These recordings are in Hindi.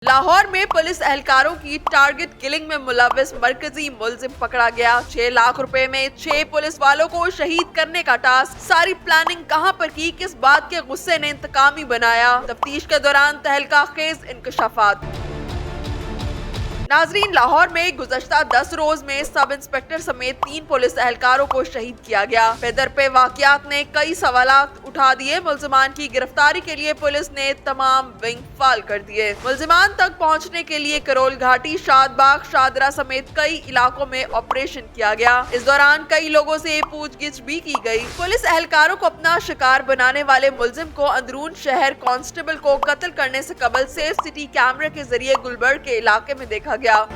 लाहौर में पुलिस एहलकारों की टारगेट किलिंग में मुलविस मरकजी मुलजिम पकड़ा गया। 6 लाख रुपए में 6 पुलिस वालों को शहीद करने का टास्क। सारी प्लानिंग कहां पर की, किस बात के गुस्से ने इंतकामी बनाया। तफ्तीश के दौरान तहलका खेज इंकशाफात। नाजरीन, लाहौर में गुज़श्ता 10 रोज में सब इंस्पेक्टर समेत 3 पुलिस एहलकारों को शहीद किया गया। पेदर पे वाकयात ने कई सवालात उठा दिए। मुलजिमान की गिरफ्तारी के लिए पुलिस ने तमाम विंग फाल कर दिए। मुलजिमान तक पहुंचने के लिए करोल घाटी, शादबाग, शादरा समेत कई इलाकों में ऑपरेशन किया गया। इस दौरान कई लोगों से पूछगिछ भी की गई। पुलिस एहलकारों को अपना शिकार बनाने वाले मुलजिम को अंदरून शहर कांस्टेबल को कत्ल करने से कबल सेफ सिटी कैमरे के जरिए गुलबर्ग के इलाके में देखा गया।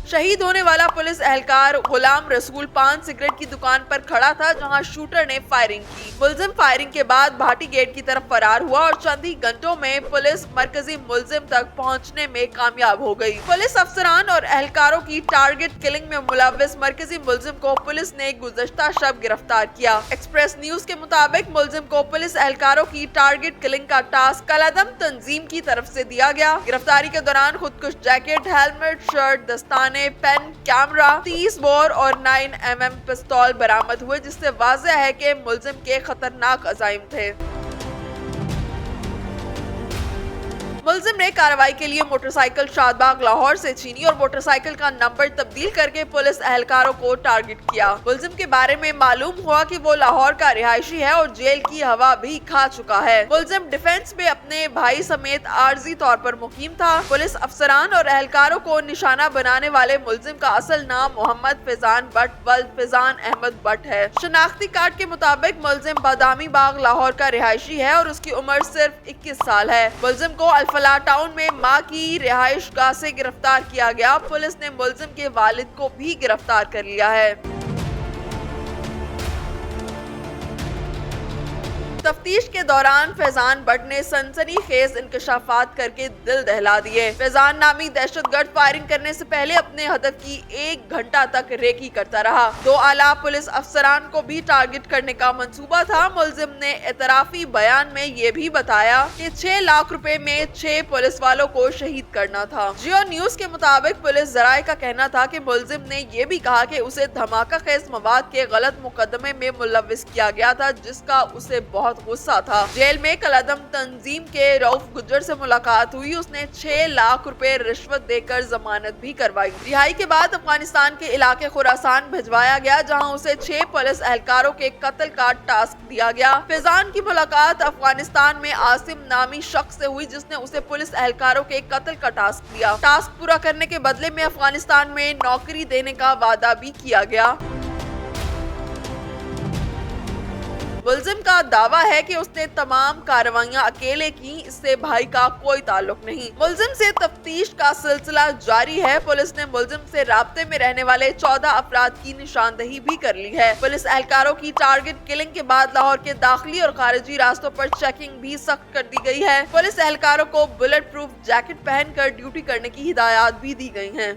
शहीद होने वाला पुलिस एहलकार गुलाम रसूल पान सिगरेट की दुकान पर खड़ा था, जहां शूटर ने फायरिंग की। मुलजिम फायरिंग के बाद भाटी गेट की तरफ फरार हुआ और चंद ही घंटों में पुलिस मरकजी मुलजिम तक पहुंचने में कामयाब हो गई। पुलिस अफसरान और एहलकारों की टारगेट किलिंग में मुलविस मरकजी मुलजिम को पुलिस ने गुज़श्ता शब गिरफ्तार किया। एक्सप्रेस न्यूज के मुताबिक मुलजिम को पुलिस एहलकारों की टारगेट किलिंग का टास्क कलअदम तंजीम की तरफ से दिया गया। गिरफ्तारी के दौरान खुदकुश जैकेट, हेलमेट, शर्ट, दस्ताने, पेन, कैमरा, 30 बोर और 9mm पिस्तौल बरामद हुए, जिससे वाज़ेह है कि मुलजिम के खतरनाक अज़ाइम थे। मुलजिम ने कार्रवाई के लिए मोटरसाइकिल शादबाग लाहौर से छीनी और मोटरसाइकिल का नंबर तब्दील करके पुलिस एहलकारों को टारगेट किया। मुलजिम के बारे में मालूम हुआ कि वो लाहौर का रिहायशी है और जेल की हवा भी खा चुका है। मुलजिम डिफेंस में अपने भाई समेत आर्जी तौर पर मुकीम था। पुलिस अफसरान और एहलकारों को निशाना बनाने वाले मुलजिम का असल नाम मोहम्मद फैजान बट वल्द फैजान अहमद बट है। शनाख्ती कार्ड के मुताबिक मुलजिम बादामी बाग लाहौर का रिहायशी है और उसकी उम्र सिर्फ 21 साल है। मुलजिम को अल्फला टाउन में मां की रिहाइश गाह से गिरफ्तार किया गया। पुलिस ने मुलजिम के वालिद को भी गिरफ्तार कर लिया है। तफ्तीश के दौरान फैजान बट ने सनसनीखेज इंकशाफात करके दिल दहला दिए। फैजान नामी दहशतगर्द फायरिंग करने से पहले अपने हदफ की 1 घंटा तक रेकी करता रहा। 2 आला पुलिस अफसरान को भी टारगेट करने का मंसूबा था। मुलजिम ने एतराफी बयान में ये भी बताया कि 6 लाख रुपए में 6 पुलिस वालों को शहीद करना था। जियो न्यूज के मुताबिक पुलिस जराये का कहना था कि मुलजिम ने ये भी कहा कि उसे धमाका खेज मवाद के गलत मुकदमे में मुलविस किया गया था, जिसका उसे बहुत गुस्सा था। जेल में कलअदम तंजीम के रऊफ गुज्जर से मुलाकात हुई। उसने 6 लाख रुपए रिश्वत देकर जमानत भी करवाई। रिहाई के बाद अफगानिस्तान के इलाके खुरासान भिजवाया गया, जहां उसे 6 पुलिस एहलकारों के कत्ल का टास्क दिया गया। फैजान की मुलाकात अफगानिस्तान में आसिम नामी शख्स से हुई, जिसने उसे पुलिस एहलकारों के कत्ल का टास्क दिया। टास्क पूरा करने के बदले में अफगानिस्तान में नौकरी देने का वादा भी किया गया। मुलजिम का दावा है कि उसने तमाम कार्रवाइयां अकेले की, इससे भाई का कोई ताल्लुक नहीं। मुलजिम से तफ्तीश का सिलसिला जारी है। पुलिस ने मुलजिम से राब्ते में रहने वाले 14 अफराद की निशानदही भी कर ली है। पुलिस एहलकारों की टारगेट किलिंग के बाद लाहौर के दाखिली और खारिजी रास्तों पर चेकिंग भी सख्त कर दी गई है। पुलिस एहलकारों को बुलेट प्रूफ जैकेट पहनकर ड्यूटी करने की हिदायत भी दी गई है।